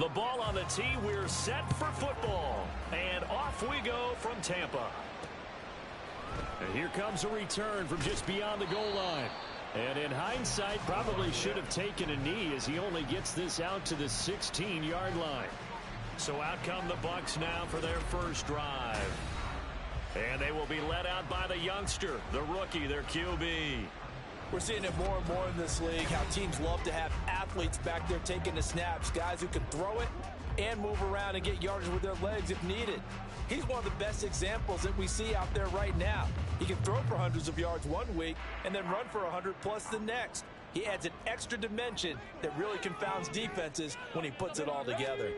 The ball on the tee. We're set for football. And off we go from Tampa. And here comes a return from just beyond the goal line. And in hindsight, probably should have taken a knee as he only gets this out to the 16-yard line. So out come the Bucs now for their first drive. And they will be led out by the youngster, the rookie, their QB. We're seeing it more and more in this league, how teams love to have athletes back there taking the snaps, guys who can throw it and move around and get yardage with their legs if needed. He's one of the best examples that we see out there right now. He can throw for hundreds of yards one week and then run for 100+ the next. He adds an extra dimension that really confounds defenses when he puts it all together.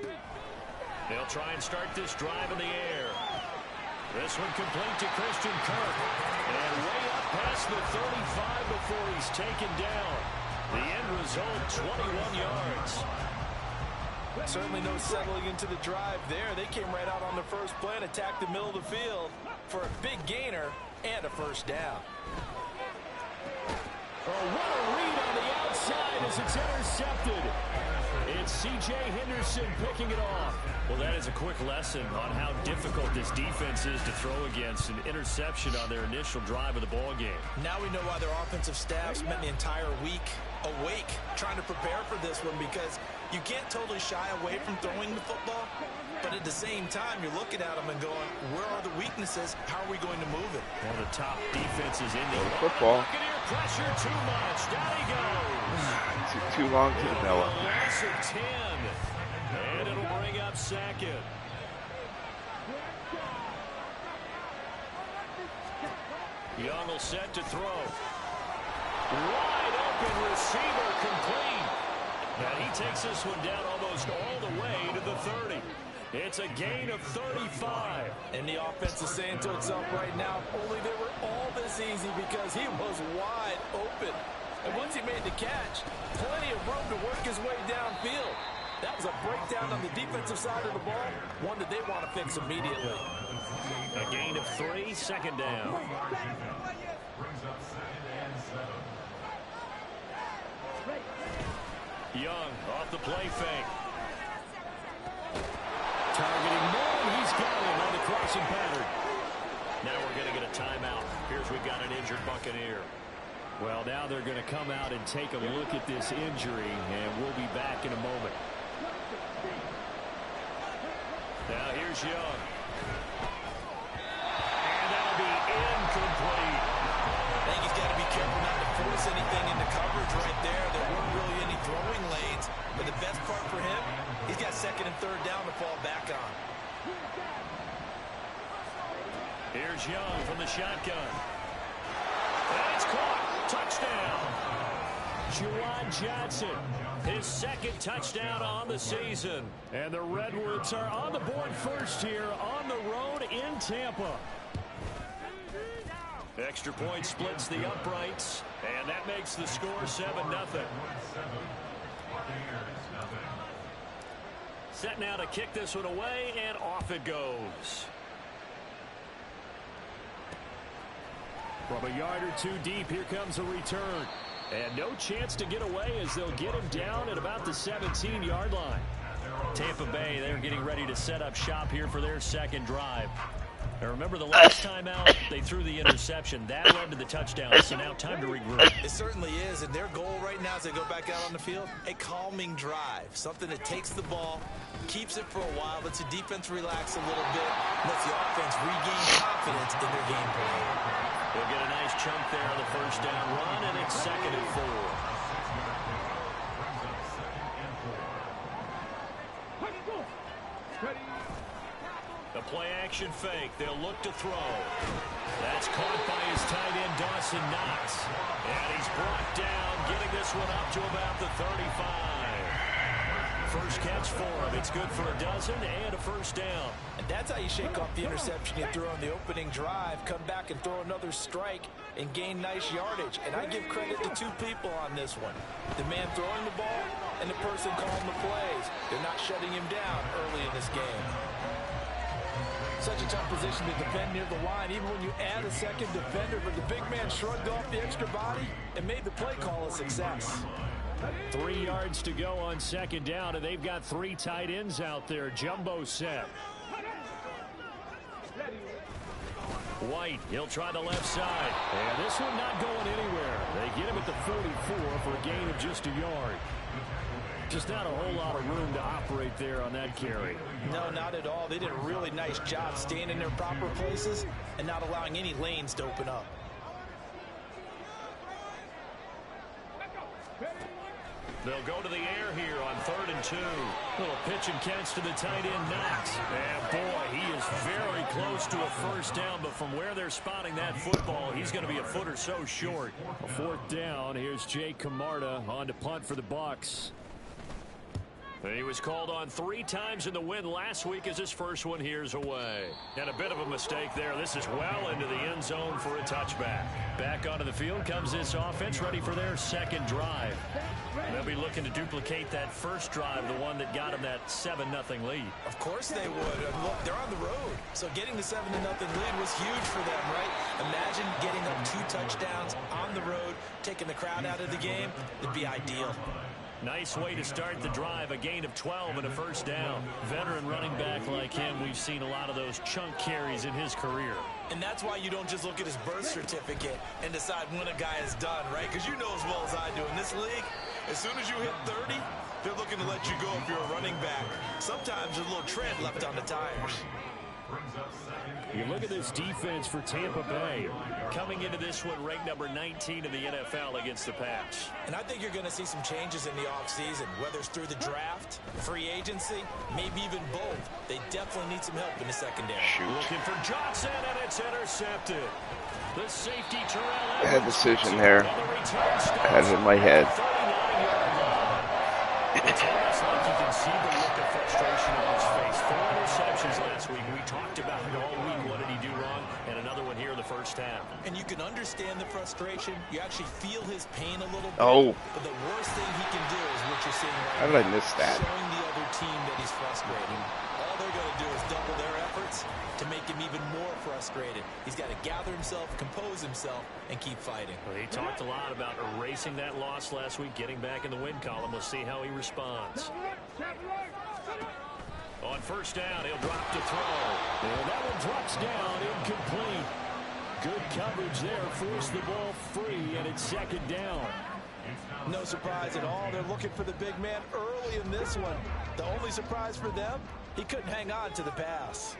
They'll try and start this drive in the air. This one complete to Christian Kirk. And way up past the 35 before he's taken down. The end result, 21 yards. Certainly no settling into the drive there. They came right out on the first play and attacked the middle of the field for a big gainer and a first down. Oh, what a read on the outside as it's intercepted. It's C.J. Henderson picking it off. Well, that is a quick lesson on how difficult this defense is to throw against. An interception on their initial drive of the ball game. Now we know why their offensive staff spent the entire week awake trying to prepare for this one, because you can't totally shy away from throwing the football, but at the same time you're looking at them and going, where are the weaknesses? How are we going to move it? One of the top defenses in the football. Buccaneer pressure too much. Down he goes. Too long to develop. Loss of 10. And it'll bring up second. Young will set to throw. Wide open receiver complete. And he takes this one down almost all the way to the 30. It's a gain of 35. And the offense is saying to itself right now, only they were all this easy because he was wide open. And once he made the catch, plenty of room to work his way downfield. That was a breakdown on the defensive side of the ball, one that they want to fix immediately. A gain of 3, second down. Young off the play fake. Targeting more, he's got him on the crossing pattern. Now we're going to get a timeout. Here's we've got an injured Buccaneer. Well, now they're going to come out and take a look at this injury, and we'll be back in a moment. Now here's Young. And that'll be incomplete. I think he's got to be careful not to force anything into coverage right there. There weren't really any throwing lanes, but the best part for him, he's got second and third down to fall back on. Here's Young from the shotgun. And it's caught. Touchdown. Juwan Johnson, his second touchdown on the season. And the Redwoods are on the board first here on the road in Tampa. Extra point splits the uprights, and that makes the score 7-0. Set now to kick this one away, and off it goes. From a yard or two deep, here comes a return. And no chance to get away as they'll get him down at about the 17-yard line. Tampa Bay, they're getting ready to set up shop here for their second drive. Now remember the last time out, they threw the interception. That led to the touchdown, so now time to regroup. It certainly is, and their goal right now as they go back out on the field, a calming drive. Something that takes the ball, keeps it for a while, lets the defense relax a little bit, lets the offense regain confidence in their game plan. They'll get a nice chunk there on the first down run, and it's 2nd and 4. The play-action fake. They'll look to throw. That's caught by his tight end, Dawson Knox. And he's brought down, getting this one up to about the 35. First catch for him. It's good for a dozen and a first down. And that's how you shake off the interception you threw on the opening drive. Come back and throw another strike and gain nice yardage. And I give credit to two people on this one. The man throwing the ball and the person calling the plays. They're not shutting him down early in this game. Such a tough position to defend near the line, even when you add a second defender. But the big man shrugged off the extra body and made the play call a success. 3 yards to go on second down, and they've got 3 tight ends out there. Jumbo set. White, he'll try the left side. And this one not going anywhere. They get him at the 44 for a gain of just a yard. Just not a whole lot of room to operate there on that carry. No, not at all. They did a really nice job staying in their proper places and not allowing any lanes to open up. They'll go to the air here on 3rd and 2. Little pitch and catch to the tight end, Knox. And boy, he is very close to a first down, but from where they're spotting that football, he's going to be a foot or so short. A 4th down. Here's Jake Camarda on to punt for the Bucs. He was called on 3 times in the win last week as his first one here's away. And a bit of a mistake there. This is well into the end zone for a touchback. Back onto the field comes this offense, ready for their 2nd drive. They'll be looking to duplicate that first drive, the one that got them that 7-0 lead. Of course they would. Look, they're on the road. So getting the 7-0 lead was huge for them, right? Imagine getting up 2 touchdowns on the road, taking the crowd out of the game. It'd be ideal. Nice way to start the drive, a gain of 12 and a first down. Veteran running back like him, we've seen a lot of those chunk carries in his career. And that's why you don't just look at his birth certificate and decide when a guy is done, right? Because you know as well as I do, in this league, as soon as you hit 30, they're looking to let you go if you're a running back. Sometimes there's a little tread left on the tires. You look at this defense for Tampa Bay. Coming into this one, ranked number 19 in the NFL against the pass. And I think you're going to see some changes in the offseason, whether it's through the draft, free agency, maybe even both. They definitely need some help in the secondary. Looking for Johnson, and it's intercepted. The safety, Terrell. Bad decision there. I had it in my head. It's almost like you can see the look of frustration on his face. 4 interceptions last week. We talked about it all week. What did he do wrong? And another one here in the first half. And you can understand the frustration. You actually feel his pain a little bit. Oh. But the worst thing he can do is what you're seeing right How did I miss that? Showing the other team that he's frustrated. All they're going to do is double their efforts to make him even more frustrated. He's got to gather himself, compose himself, and keep fighting. Well, he talked a lot about erasing that loss last week, getting back in the win column. We'll see how he responds. On first down, he'll drop to throw. And that one drops down, incomplete. Good coverage there, forced the ball free, and it's 2nd down. No surprise at all. They're looking for the big man early in this one. The only surprise for them, he couldn't hang on to the pass.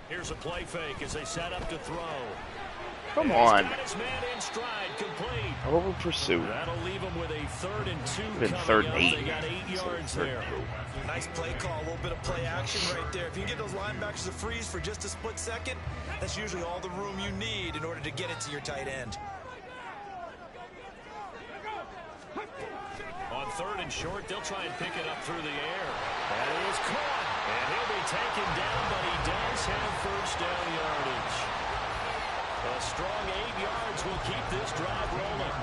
Here's a play fake as they set up to throw. Come on. Over pursuit. That'll leave him with a 3rd and 2 Been coming 3rd and up. 8. They got 8 yards there. Nice play call, a little bit of play action right there. If you can get those linebackers to freeze for just a split second, that's usually all the room you need in order to get it to your tight end. On 3rd and short, they'll try and pick it up through the air. That is caught. And he'll be taken down, but he does have first down yardage. A strong 8 yards will keep this drive rolling.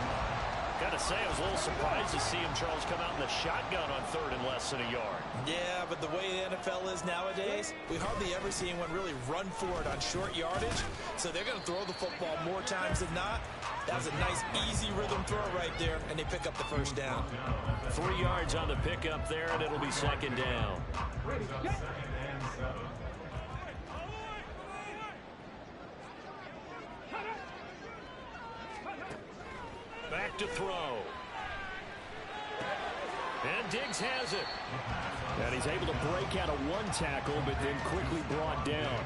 Got to say, I was a little surprised to see him, Charles, come out in the shotgun on 3rd and less than a yard. Yeah, but the way the NFL is nowadays, we hardly ever see anyone really run for it on short yardage. So they're going to throw the football more times than not. That was a nice, easy rhythm throw right there, and they pick up the first down. 3 yards on the pickup there, and it'll be 2nd down. Back to throw. And Diggs has it. And he's able to break out of 1 tackle, but then quickly brought down.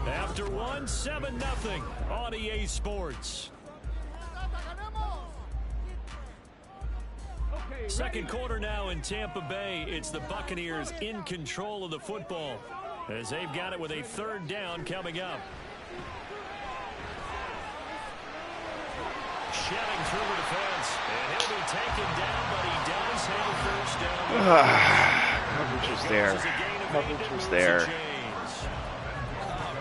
After 1, 7-0 on EA Sports. Second quarter now in Tampa Bay. It's the Buccaneers in control of the football as they've got it with a 3rd down coming up. Shedding through the defense, and he'll be taken down, but he does have first down. Coverage was there. Coverage was there.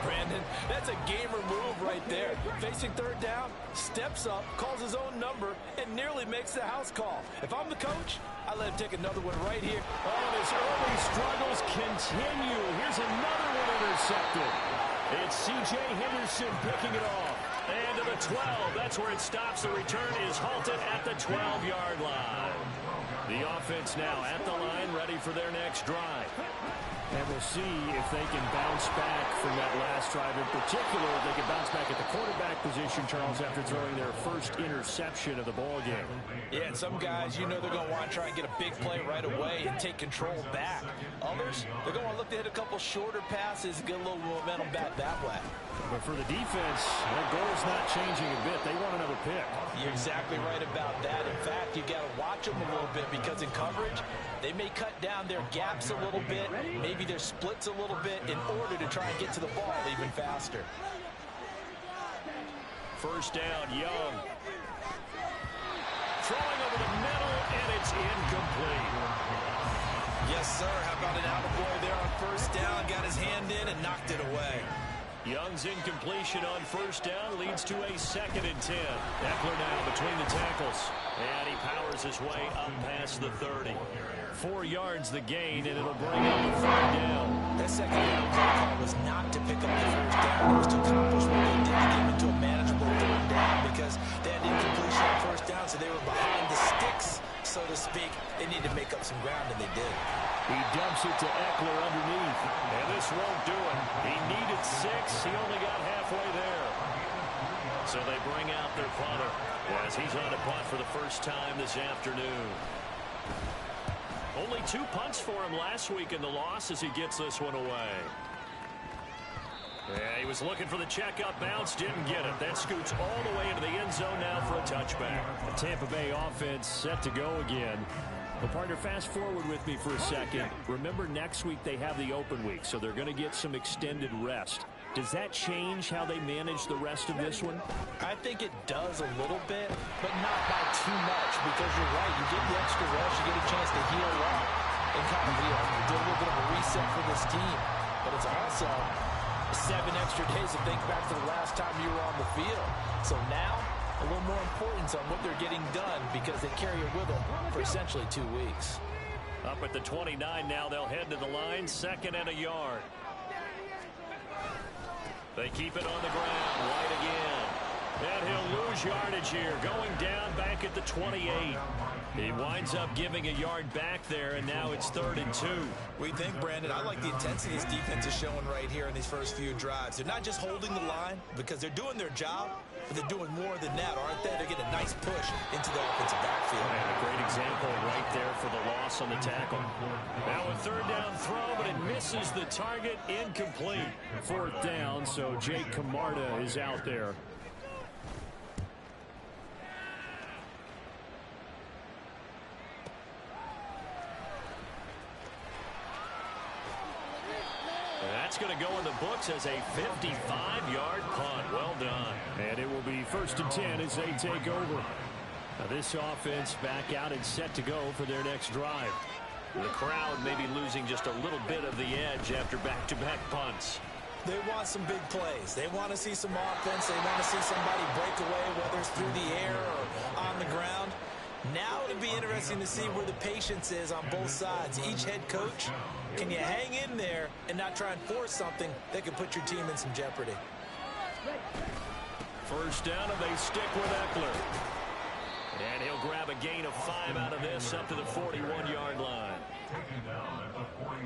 Brandon, that's a gamer move right there. Facing 3rd down, steps up, calls his own number, and nearly makes the house call. If I'm the coach, I let him take another one right here. Oh, his early struggles continue. Here's another one intercepted. It's C.J. Henderson picking it off. And to the 12. That's where it stops. The return is halted at the 12-yard line. The offense now at the line, ready for their next drive. And we'll see if they can bounce back from that last drive. In particular, if they can bounce back at the quarterback position, Charles, after throwing their first interception of the ballgame. Yeah, and some guys, you know they're going to want to try and get a big play right away and take control back. Others, they're going to want to look to hit a couple shorter passes and get a little momentum back that way. But for the defense, their goal is not changing a bit. They want another pick. You're exactly right about that. In fact, you got to watch them a little bit because in coverage, they may cut down their gaps a little bit, maybe their splits a little bit in order to try and get to the ball even faster. First down, Young. Throwing over the middle, and it's incomplete. Yes, sir. How about an attaboy there on first down? Got his hand in and knocked it away. Young's incompletion on first down leads to a 2nd and 10. Eckler now between the tackles. And he powers his way up past the 30. 4 yards the gain, and it'll bring up a 3rd down. That second down call was not to pick up the first down. It was to accomplish what they did to get him into a manageable 3rd down because they had incompletion on first down, so they were behind the sticks, so to speak. They needed to make up some ground, and they did. He dumps it to Eckler underneath, and this won't do it. He needed 6. He only got halfway there. So they bring out their punter as he's on a punt for the first time this afternoon. Only 2 punts for him last week in the loss as he gets this one away. Yeah, he was looking for the checkup bounce, didn't get it. That scoots all the way into the end zone now for a touchback. The Tampa Bay offense set to go again. Well, partner, fast forward with me for a second. Remember, next week they have the open week, so they're going to get some extended rest. Does that change how they manage the rest of this one? I think it does a little bit, but not by too much, because you're right. You get the extra rest, you get a chance to heal up and kind of do a little bit of a reset for this team. But it's also 7 extra days to think back to the last time you were on the field. So now, a little more importance on what they're getting done because they carry it with them for essentially 2 weeks. Up at the 29 now, they'll head to the line, 2nd and a yard. They keep it on the ground, right again. And he'll lose yardage here, going down back at the 28. He winds up giving a yard back there, and now it's 3rd and 2. We think, Brandon, I like the intensity this defense is showing right here in these first few drives. They're not just holding the line because they're doing their job, but they're doing more than that, aren't they? They're getting a nice push into the offensive backfield. And a great example right there for the loss on the tackle. Now a 3rd down throw, but it misses the target, incomplete. 4th down, so Jake Camarda is out there. That's going to go in the books as a 55-yard punt. Well done. And it will be 1st and 10 as they take over. Now this offense back out and set to go for their next drive. The crowd may be losing just a little bit of the edge after back-to-back punts. They want some big plays. They want to see some offense. They want to see somebody break away, whether it's through the air or on the ground. Now it'll be interesting to see where the patience is on both sides. Each head coach, can you hang in there and not try and force something that could put your team in some jeopardy? First down, and they stick with Eckler. And he'll grab a gain of 5 out of this up to the 41-yard line.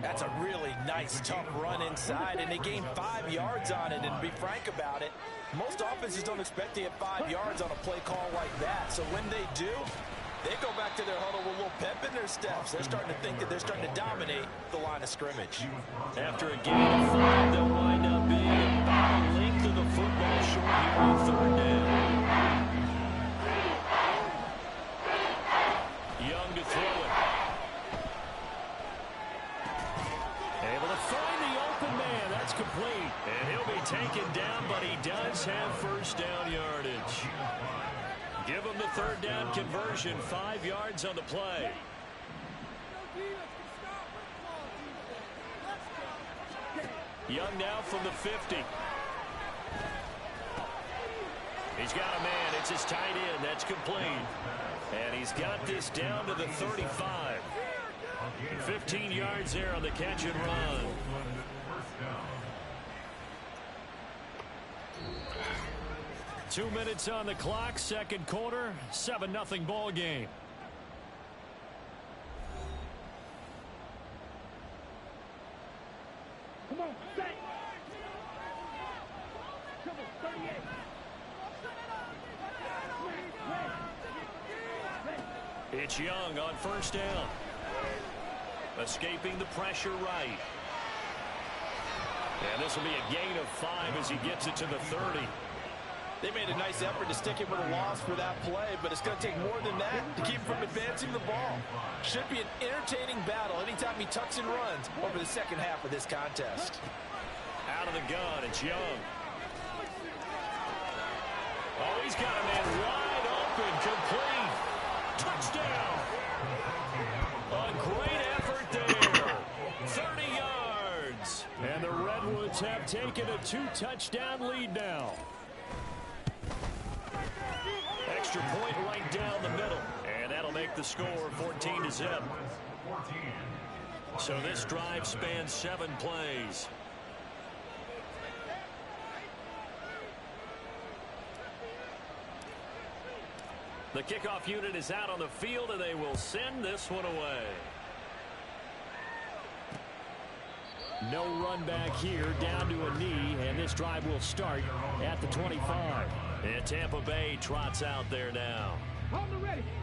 That's a really nice, tough run inside, and they gained 5 yards on it. And to be frank about it, most offenses don't expect to get 5 yards on a play call like that. So when they do, they go back to their huddle with a little pep in their steps. They're starting to think that they're starting to dominate the line of scrimmage. After a gain of 5, they'll wind up being about a length of the football short here on 3rd down. Young to throw it. Able to find the open man. That's complete. And he'll be taken down, but he does have first down yardage. Give him the 3rd down conversion, 5 yards on the play. Young now from the 50. He's got a man. It's his tight end. That's complete. And he's got this down to the 35. 15 yards there on the catch and run. Two minutes on the clock, second quarter, 7-0 ball game. Come on, set. Come on, 38. It's Young on first down. Escaping the pressure right. And this will be a gain of 5 as he gets it to the 30. They made a nice effort to stick him with a loss for that play, but it's going to take more than that to keep him from advancing the ball. Should be an entertaining battle anytime he tucks and runs over the second half of this contest. Out of the gun, it's Young. Oh, he's got a man wide open, complete. Touchdown. A great effort there. 30 yards. And the Redwoods have taken a 2-touchdown lead now. Extra point right down the middle. And that'll make the score 14-0. So this drive spans 7 plays. The kickoff unit is out on the field, and they will send this one away. No run back here, down to a knee, and this drive will start at the 25. And Tampa Bay trots out there now.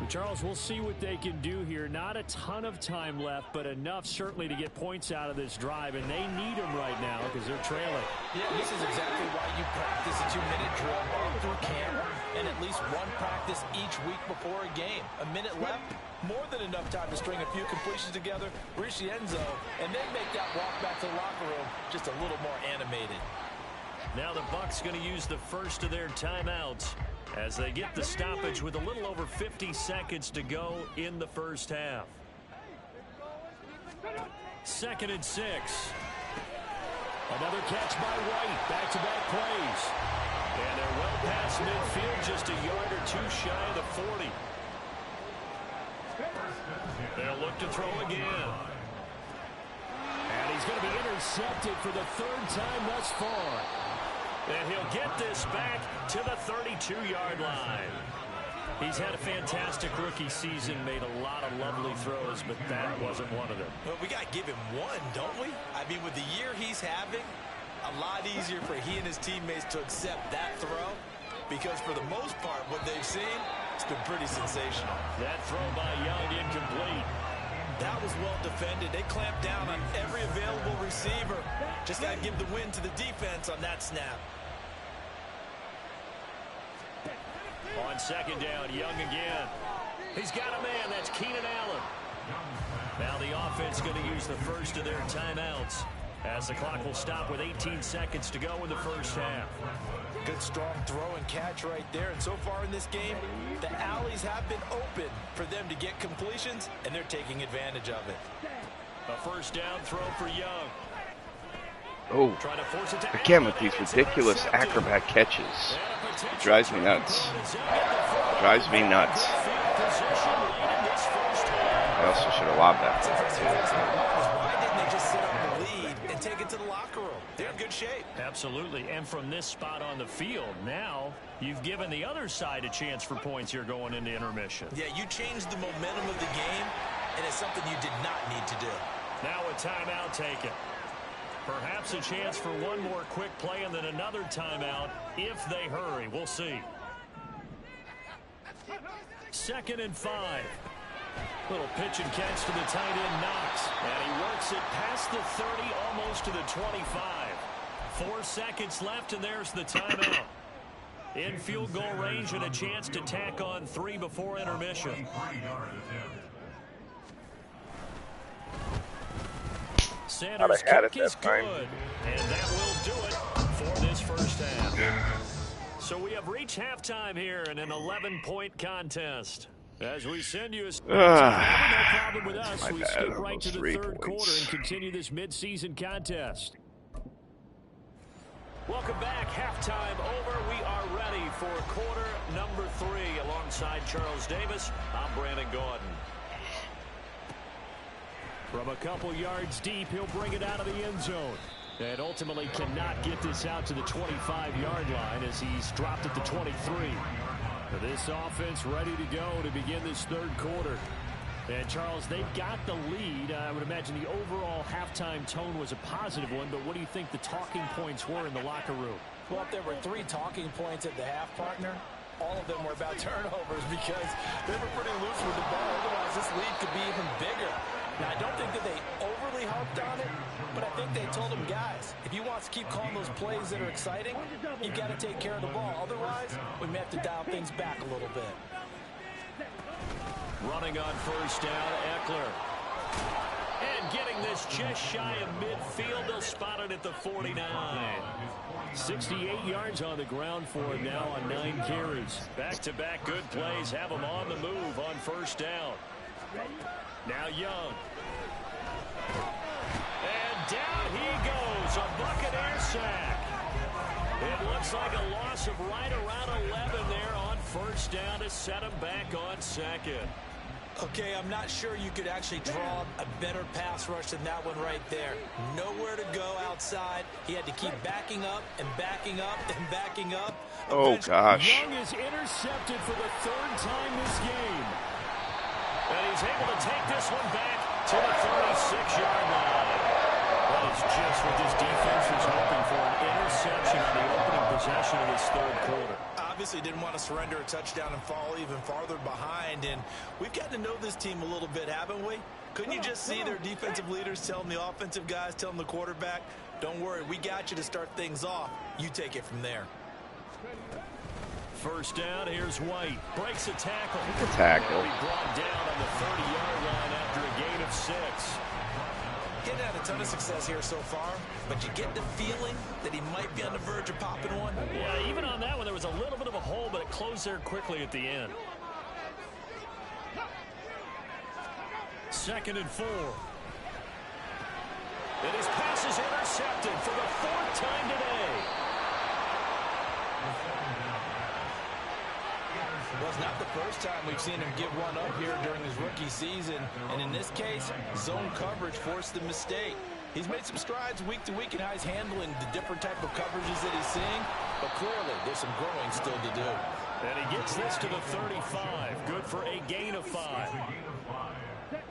Charles, we'll see what they can do here. Not a ton of time left, but enough certainly to get points out of this drive, and they need them right now because they're trailing. Yeah, this is exactly why you practice a 2-minute drill all through camp and at least one practice each week before a game. A minute left, more than enough time to string a few completions together, reach the end zone, and then make that walk back to the locker room just a little more animated. Now the Bucs going to use the first of their timeouts as they get the stoppage with a little over 50 seconds to go in the first half. 2nd and 6. Another catch by White. Back-to-back plays. And they're well past midfield, just a yard or two shy of the 40. They'll look to throw again. And he's going to be intercepted for the 3rd time thus far. And he'll get this back to the 32-yard line. He's had a fantastic rookie season, made a lot of lovely throws, but that wasn't one of them. Well, we got to give him one, don't we? I mean, with the year he's having, a lot easier for he and his teammates to accept that throw because for the most part, what they've seen, it's been pretty sensational. That throw by Young incomplete. That was well defended. They clamped down on every available receiver. Just got to give the win to the defense on that snap. On 2nd down, Young again. He's got a man. That's Keenan Allen. Now the offense going to use the first of their timeouts as the clock will stop with 18 seconds to go in the first half. Good strong throw and catch right there. And so far in this game, the alleys have been open for them to get completions, and they're taking advantage of it. A first down throw for Young. Oh, again with these ridiculous acrobat catches. It drives me nuts. It drives me nuts. I also should have lobbed that. Why didn't they just sit on the lead and take it to the locker room? They're in good shape. Absolutely. And from this spot on the field, now you've given the other side a chance for points here going into intermission. Yeah, you changed the momentum of the game, and it's something you did not need to do. Now a timeout taken. Perhaps a chance for one more quick play and then another timeout if they hurry. We'll see. 2nd and 5. Little pitch and catch to the tight end, Knox. And he works it past the 30, almost to the 25. 4 seconds left, and there's the timeout. In field goal range and a chance to tack on 3 before intermission. Sanders' kick is good, and that will do it for this first half. So we have reached halftime here in an 11-point contest. As we send you a no problem with us, we skip right to the 3rd quarter and continue this mid-season contest. Welcome back. Halftime over. We are ready for quarter number 3. Alongside Charles Davis, I'm Brandon Gordon. From a couple yards deep, he'll bring it out of the end zone. And ultimately cannot get this out to the 25-yard line as he's dropped at the 23. This offense ready to go to begin this third quarter. And, Charles, they've got the lead. I would imagine the overall halftime tone was a positive one, but what do you think the talking points were in the locker room? Well, if there were 3 talking points at the half, partner, all of them were about turnovers because they were pretty loose with the ball. Otherwise, this lead could be even bigger. Now, I don't think that they overly harped on it, but I think they told them, guys, if you want to keep calling those plays that are exciting, you've got to take care of the ball. Otherwise, we may have to dial things back a little bit. Running on first down, Eckler. And getting this just shy of midfield. They'll spot it at the 49. 68 yards on the ground for him now on 9 carries. Back-to-back good plays have him on the move on first down. Now Young. And down he goes. A Buccaneer sack. It looks like a loss of right around 11 there on first down to set him back on second. Okay, I'm not sure you could actually draw a better pass rush than that one right there. Nowhere to go outside. He had to keep backing up and backing up and backing up. Oh, gosh. Young is intercepted for the 3rd time this game. And he's able to take this one back to the 36-yard line. That is just what this defense was hoping for, an interception on the opening possession of this third quarter. Obviously didn't want to surrender a touchdown and fall even farther behind, and we've got to know this team a little bit, haven't we? Couldn't you just see their defensive leaders telling the offensive guys, telling the quarterback, don't worry, we got you to start things off. You take it from there. First down, here's White. Breaks a tackle. The tackle. He'll be brought down on the 30-yard line after a gain of 6. Getting had a ton of success here so far, but you get the feeling that he might be on the verge of popping one. Yeah, even on that one, there was a little bit of a hole, but it closed there quickly at the end. 2nd and 4. And his pass is intercepted for the 4th time today. Well, it's not the first time we've seen him give one up here during his rookie season. And in this case, zone coverage forced the mistake. He's made some strides week to week in how he's handling the different type of coverages that he's seeing. But clearly, there's some growing still to do. And he gets this to the 35. Good for a gain of 5.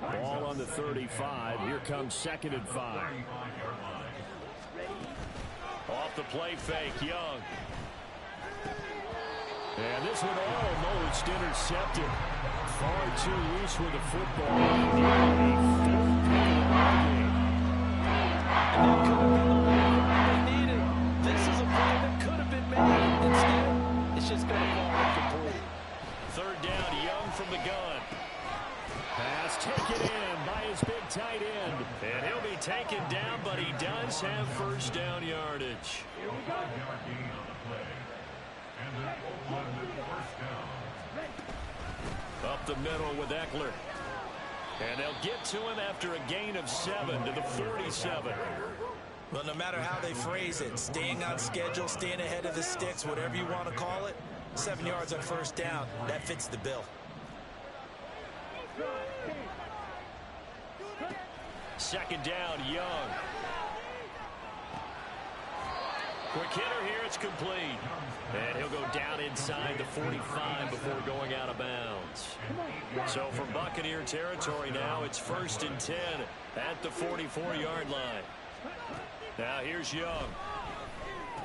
Ball on the 35. Here comes 2nd and 5. Off the play fake, Young. And this one almost intercepted. Far too loose with the football. And that could have been the one they needed. This is a play that could have been made. Instead, it's just going to fall incomplete. 3rd down, Young from the gun. Pass taken in by his big tight end. And he'll be taken down, but he does have first down yardage. Up the middle with Eckler. And they'll get to him after a gain of 7 to the 47. Well, no matter how they phrase it, staying on schedule, staying ahead of the sticks, whatever you want to call it, 7 yards on first down, that fits the bill. 2nd down, Young. Quick hitter here, it's complete. And he'll go down inside the 45 before going out of bounds. So from Buccaneer territory now, it's 1st and 10 at the 44-yard line. Now here's Young.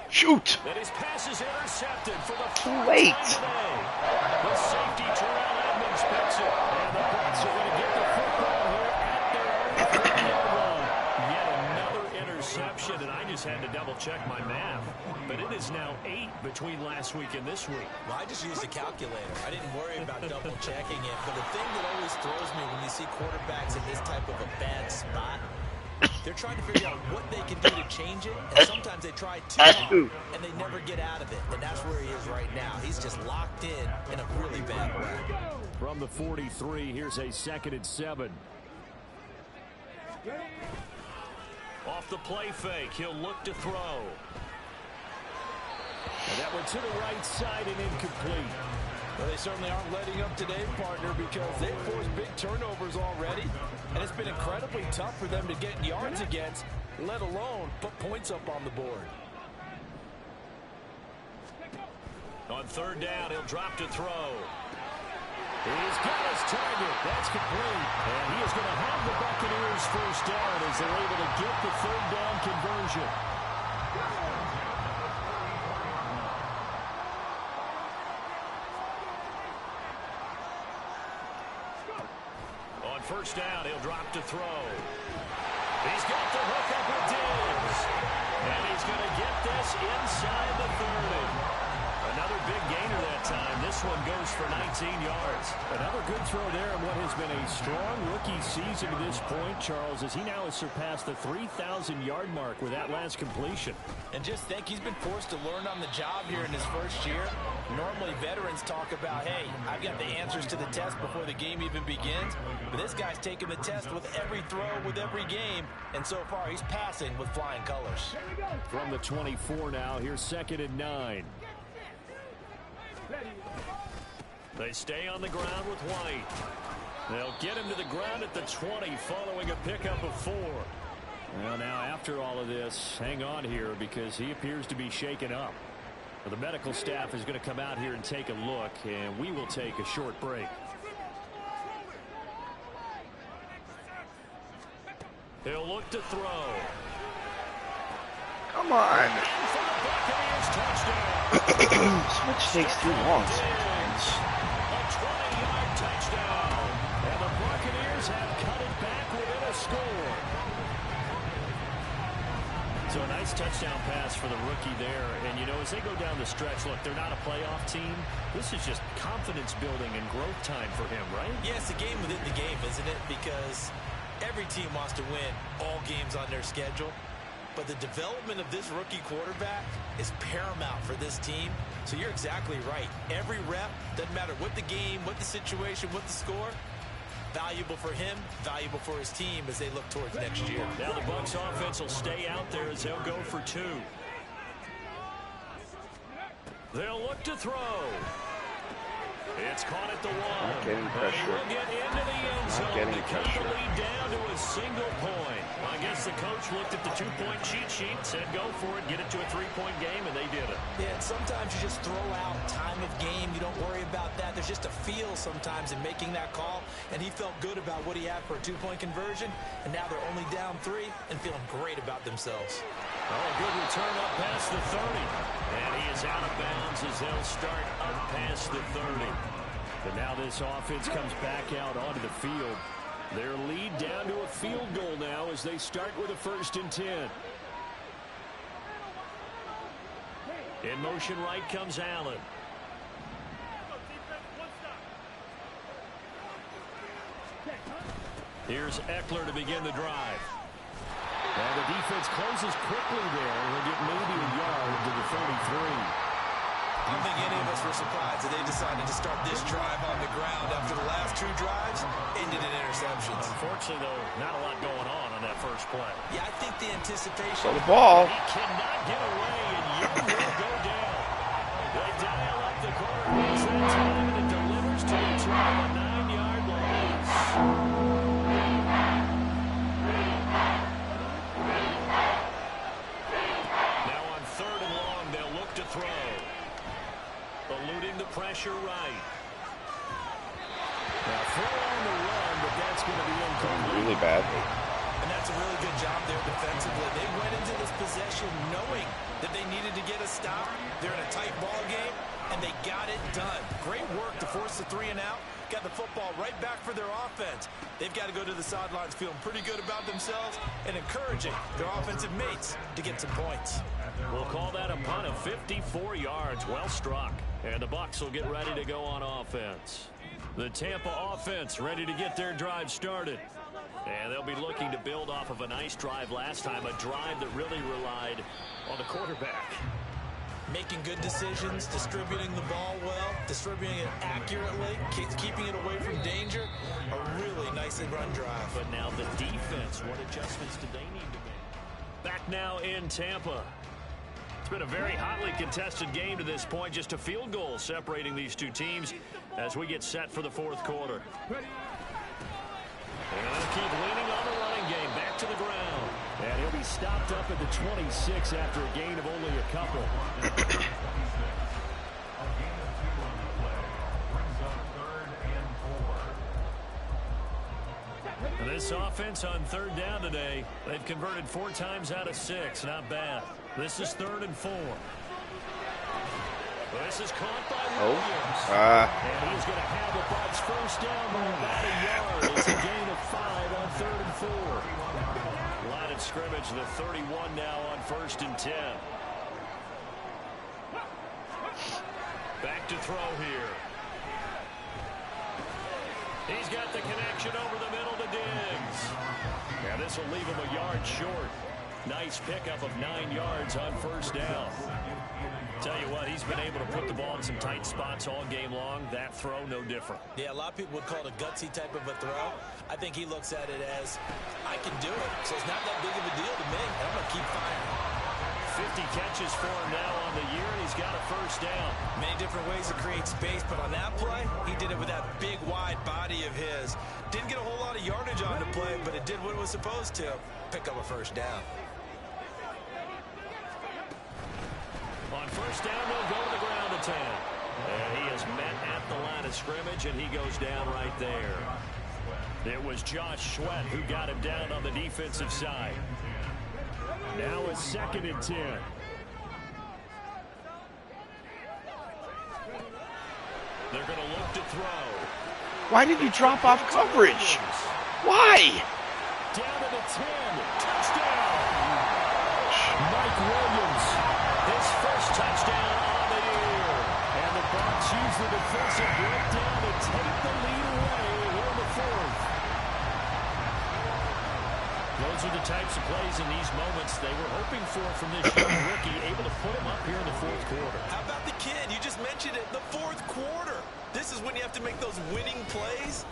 Shoot! And his pass is intercepted for the Too 4th late. time today. The safety, Terrell Edmonds, picks it. And the Bucs are going to get the football here at their own 40-yard line. Yet another interception, and I just had to double-check my math. But it is now 8 between last week and this week. Well, I just used a calculator. I didn't worry about double-checking it. But the thing that always throws me when you see quarterbacks in this type of a bad spot, they're trying to figure out what they can do to change it, and sometimes they try too hard, and they never get out of it. And that's where he is right now. He's just locked in a really bad way. From the 43, here's a 2nd and 7. Off the play fake, he'll look to throw. And that went to the right side and incomplete. Well, they certainly aren't letting up today, partner, because they've forced big turnovers already. And it's been incredibly tough for them to get yards against, let alone put points up on the board. On third down, he'll drop to throw. He's got his target. That's complete. And he is going to have the Buccaneers first down as they're able to get the third down conversion. On first down, he'll drop to throw. He's got the hook up with Diggs. And he's going to get this inside the 30. Another big gainer that time. This one goes for 19 yards. Another good throw there in what has been a strong rookie season to this point, Charles, as he now has surpassed the 3,000-yard mark with that last completion. And just think, he's been forced to learn on the job here in his first year. Normally, veterans talk about, hey, I've got the answers to the test before the game even begins. But this guy's taking the test with every throw, with every game. And so far, he's passing with flying colors. From the 24 now, here's 2nd and 9. They stay on the ground with White. They'll get him to the ground at the 20 following a pickup of 4. Well, now after all of this, hang on here because he appears to be shaken up. The medical staff is going to come out here and take a look, and we will take a short break. He'll look to throw. Come on. For the Buccaneers touchdown. Switch takes too long sometimes. A 20-yard touchdown. And the Buccaneers have cut it back within a score. So a nice touchdown pass for the rookie there. And, you know, as they go down the stretch, look, they're not a playoff team. This is just confidence building and growth time for him, right? Yeah, it's a game within the game, isn't it? Because every team wants to win all games on their schedule. But the development of this rookie quarterback is paramount for this team. So you're exactly right. Every rep, doesn't matter what the game, what the situation, what the score, valuable for him, valuable for his team as they look towards next year. Now the Bucs offense will stay out there as they'll go for 2. They'll look to throw. It's caught at the 1. Not getting pressure. We'll get into the end zone. Not getting to cut pressure. the lead down to a single point. I guess the coach looked at the 2-point cheat sheet, said go for it, get it to a 3-point game, and they did it. Yeah, and sometimes you just throw out time of game. You don't worry about that. There's just a feel sometimes in making that call, and he felt good about what he had for a 2-point conversion, and now they're only down 3 and feeling great about themselves. Oh, a good return up past the 30. And he is out of bounds as they'll start up past the 30. And now this offense comes back out onto the field. Their lead down to a field goal now as they start with a 1st and 10. In motion right comes Allen. Here's Eckler to begin the drive. And the defense closes quickly there. They'll get maybe a yard to the 33. I don't think any of us were surprised that they decided to start this drive on the ground after the last 2 drives ended in interceptions. Unfortunately, though, not a lot going on that first play. Yeah, I think the anticipation. So the ball. He cannot get away, and Young will go down. They dial up the quarterback that time, and it delivers to a 9-yard loss. Now on 3rd and long, they'll look to throw. Eluding the pressure right. Now throw on the run, but that's going to be incomplete. Really badly. And that's a really good job there defensively. They went into this possession knowing that they needed to get a stop. They're in a tight ball game, and they got it done. Great work to force the 3 and out. Got the football right back for their offense. They've got to go to the sidelines feeling pretty good about themselves and encouraging their offensive mates to get some points. We'll call that a punt of 54 yards. Well struck. And the Bucs will get ready to go on offense. The Tampa offense ready to get their drive started. And they'll be looking to build off of a nice drive last time, a drive that really relied on the quarterback. Making good decisions, distributing the ball well, distributing it accurately, keeping it away from danger. A really nicely run drive. But now the defense, what adjustments do they need to make? Back now in Tampa. been a very hotly contested game to this point. Just a field goal separating these two teams as we get set for the fourth quarter. And they'll keep leaning on the running game. Back to the ground. And he'll be stopped up at the 26 after a gain of only a couple. This offense on third down today, they've converted 4 times out of 6. Not bad. This is 3rd and 4. This is caught by Williams. And he's going to have the Bucs first down by about a yard. It's a gain of 5 on 3rd and 4. Line of scrimmage, the 31 now on 1st and 10. Back to throw here. He's got the connection over the middle to Diggs. Yeah, this will leave him a yard short. Nice pickup of 9 yards on first down. Tell you what, he's been able to put the ball in some tight spots all game long. That throw, no different. Yeah, a lot of people would call it a gutsy type of a throw. I think he looks at it as, I can do it, so it's not that big of a deal to me. I'm going to keep firing. 50 catches for him now on the year, and he's got a first down. Many different ways to create space, but on that play, he did it with that big, wide body of his. Didn't get a whole lot of yardage on the play, but it did what it was supposed to. Pick up a first down. On first down, they'll go to the ground attack. And he is met at the line of scrimmage, and he goes down right there. It was Josh Sweat who got him down on the defensive side. Now it's 2nd and 10. They're going to look to throw. Why did you drop off coverage? Why? Down to the 10. Touchdown. Mike Williams, his first touchdown on the year. And the Bucs use the defensive breakdown to take the lead away here in the 4th. Those are the types of plays in these moments they were hoping for from this young rookie, able to put him up here in the 4th quarter. How about the kid? You just mentioned it, the 4th quarter. This is when you have to make those winning plays.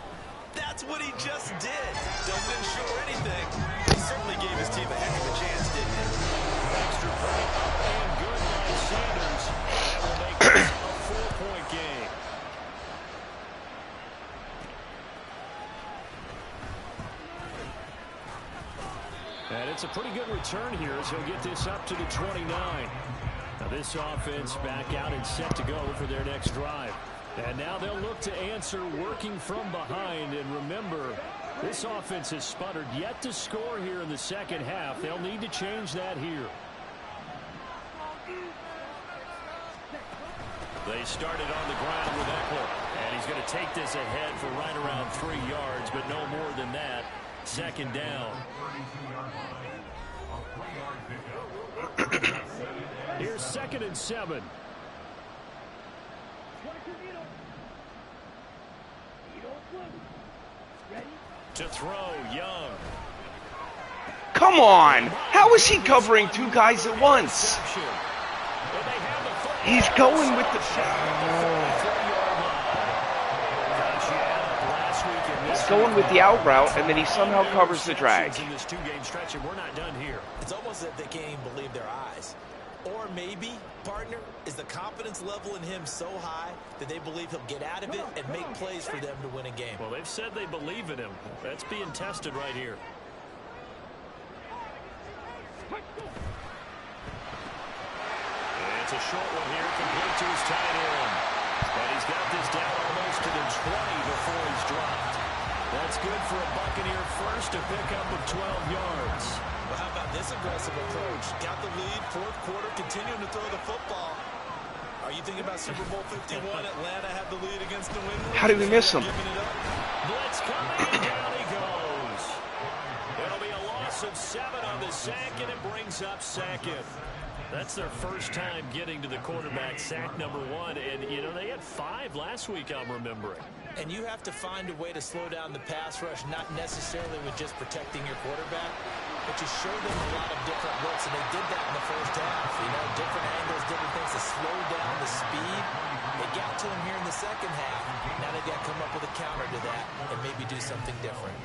That's what he just did. Doesn't ensure anything. He certainly gave his team a heck of a chance, didn't he? Extra point up and good by Sanders. That will make this a 4-point game. And it's a pretty good return here as he'll get this up to the 29. Now this offense back out and set to go for their next drive. And now they'll look to answer working from behind. And remember, this offense has sputtered yet to score here in the second half. They'll need to change that here. They started on the ground with Eckler. And he's going to take this ahead for right around 3 yards, but no more than that. 2nd down. Here's 2nd and 7. To throw, Young. Come on! How is he covering 2 guys at once? He's going with the... He's going with the out route, and then he somehow covers the drag. In this 2-game stretch, and we're not done here. It's almost that they can't even believe their eyes. Or maybe, partner, is the confidence level in him so high that they believe he'll get out of it and make plays for them to win a game. Well, they've said they believe in him. That's being tested right here. It's a short one here, complete to his tight end. And he's got this down almost to the 20 before he's dropped. That's good for a Buccaneer first, a pickup of 12 yards. Well, how about this aggressive approach? Got the lead, 4th quarter, continuing to throw the football. Are you thinking about Super Bowl 51? Atlanta had the lead against the Windward. How did we miss him? Blitz coming, and down he goes. It'll be a loss of 7 on the sack, and it brings up 2nd. That's their first time getting to the quarterback, sack number 1. And, you know, they had 5 last week, I'm remembering. And you have to find a way to slow down the pass rush, not necessarily with just protecting your quarterback, but you show them a lot of different looks, and they did that in the first half. You know, different angles, different things to slow down the speed. They got to him here in the second half. Now they've got to come up with a counter to that and maybe do something different.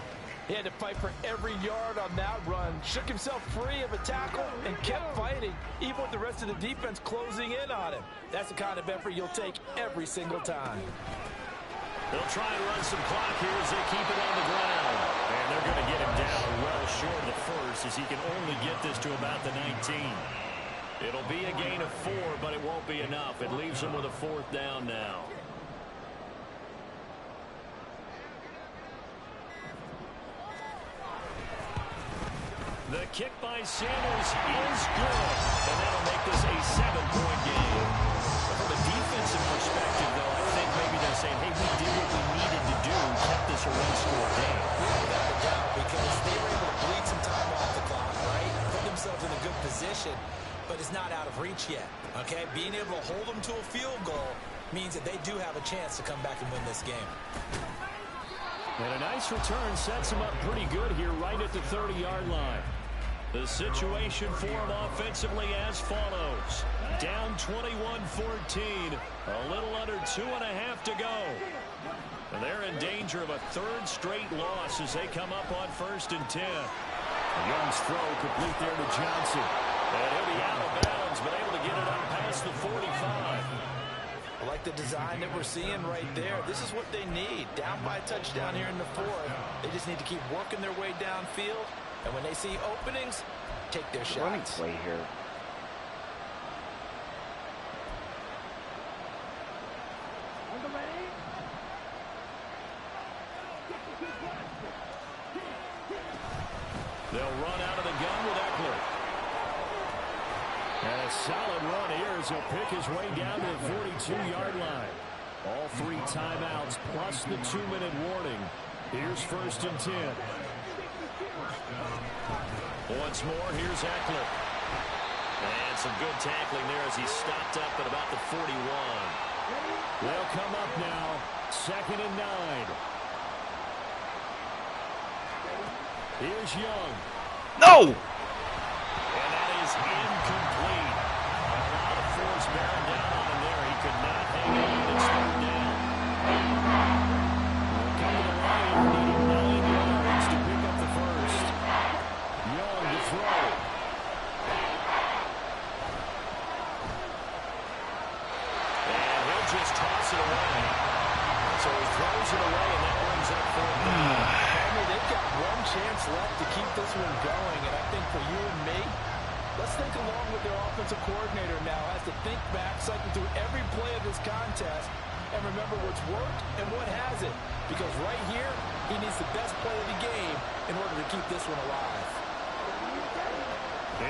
He had to fight for every yard on that run, shook himself free of a tackle, and kept fighting, even with the rest of the defense closing in on him. That's the kind of effort you'll take every single time. They'll try and run some clock here as they keep it on the ground. And they're going to get him down well short of the first, as he can only get this to about the 19. It'll be a gain of 4, but it won't be enough. It leaves him with a 4th down now. The kick by Sanders is good, and that'll make this a 7-point game. From a defensive perspective, though, I think maybe they're saying, hey, we did what we needed to do, kept this a one-score game. Without a doubt, because they were able to bleed some time off the clock, right? Put themselves in a good position, but it's not out of reach yet, okay? Being able to hold them to a field goal means that they do have a chance to come back and win this game. And a nice return sets him up pretty good here right at the 30-yard line. The situation for him offensively as follows. Down 21-14. A little under 2.5 to go. And they're in danger of a 3rd straight loss as they come up on 1st and 10. Young's throw complete there to Johnson. And he'll be out of bounds, but able to get it up past the 45. I like the design that we're seeing right there. This is what they need. Down by a touchdown here in the 4th. They just need to keep working their way downfield. And when they see openings, take their shots. Running play here. On the ready. They'll run out of the gun with Eckler. And a solid run here as he'll pick his way down to the 42-yard line. All 3 timeouts plus the 2-minute warning. Here's 1st and 10. Once more, here's Eckler. And some good tackling there as he stopped up at about the 41. They'll come up now, 2nd and 9. Here's Young. No! And that is incomplete. A lot of force bearing down on him there. He could not hang on. It's 3rd down. We'll come to the line, needing 9 yards to pick up the first. Young to throw. And he'll just toss it away. So he throws it away, and that brings up 4th down. They've got one chance left to keep this one going, and I think for you and me, let's think along with their offensive coordinator now as to think back, cycle through every play of this contest, and remember what's worked and what hasn't. Because right here, he needs the best play of the game in order to keep this one alive.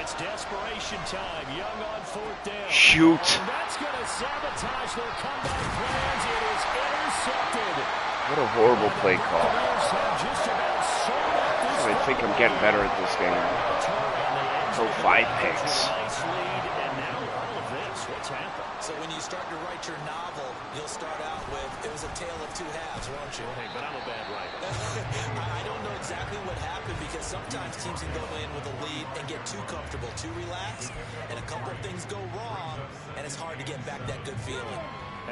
It's desperation time. Young on 4th down. Shoot. And that's going to sabotage their comeback plans. It is intercepted. What a horrible play call. I think I'm getting better at this game. Throw 5 picks. So when you start to write your novel, you'll start out with, it was a tale of 2 halves, won't you? Hey, but I'm a bad writer. I don't know exactly what happened because sometimes teams can go in with a lead and get too comfortable, too relaxed, and a couple of things go wrong, and it's hard to get back that good feeling.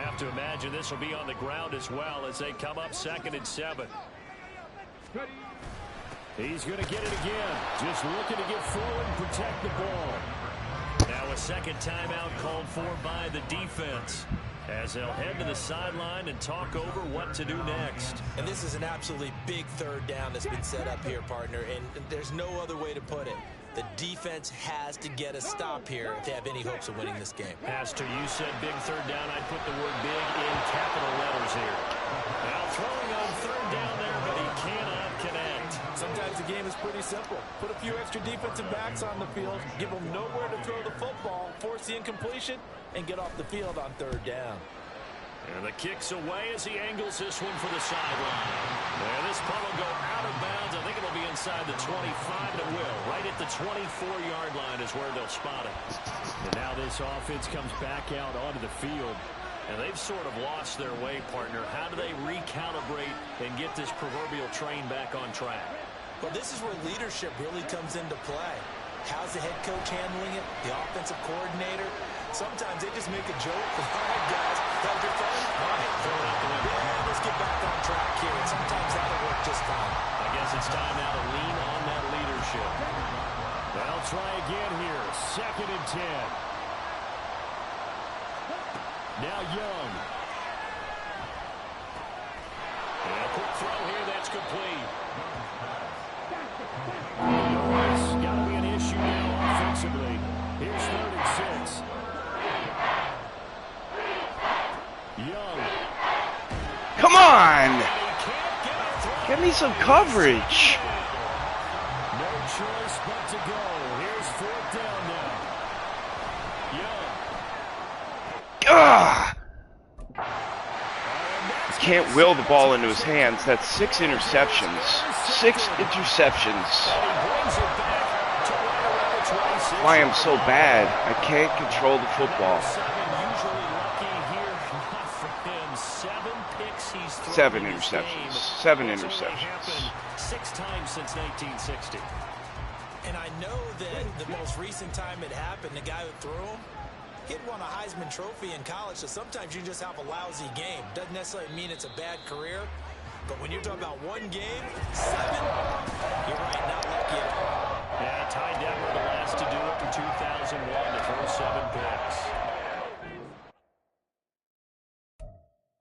Have to imagine this will be on the ground as well as they come up 2nd and 7. He's going to get it again. Just looking to get forward and protect the ball. Now a 2nd timeout called for by the defense as they'll head to the sideline and talk over what to do next. And this is an absolutely big 3rd down that's been set up here, partner, and there's no other way to put it. The defense has to get a stop here if they have any hopes of winning this game. Pastor, you said big 3rd down. I'd put the word big in capital letters here. Now throwing on 3rd down there, but he cannot connect. Sometimes the game is pretty simple. Put a few extra defensive backs on the field, give them nowhere to throw the football, force the incompletion, and get off the field on 3rd down. And the kick's away as he angles this one for the sideline. And this punt will go out of bounds. I think it'll be inside the 25, and it will. Right at the 24-yard line is where they'll spot it. And now this offense comes back out onto the field. And they've sort of lost their way, partner. How do they recalibrate and get this proverbial train back on track? Well, this is where leadership really comes into play. How's the head coach handling it? The offensive coordinator? Sometimes they just make a joke. All right, guys, have good fun. All right, throw it out the window. Yeah, let's get back on track here. And sometimes that'll work just fine. I guess it's time now to lean on that leadership. They'll try again here. 2nd and 10. Now Young. And a quick throw here. That's complete. It's got to be an issue now offensively. Here's 3rd and 6. Young. Come on! Get me some coverage. No choice but to go. Here's 4th down now. Young. Ugh! Can't will the ball into his hands. That's 6 interceptions. 6 interceptions. Why I'm so bad. I can't control the football. 7 interceptions. 7 interceptions. 6 times since 1960. And I know that the most recent time it happened, the guy who threw him, he'd won a Heisman Trophy in college, so sometimes you just have a lousy game. Doesn't necessarily mean it's a bad career, but when you're talking about one game, 7, you're right, not lucky at all. Yeah, Ty Detmer, the last to do it in 2001 to throw 7 picks.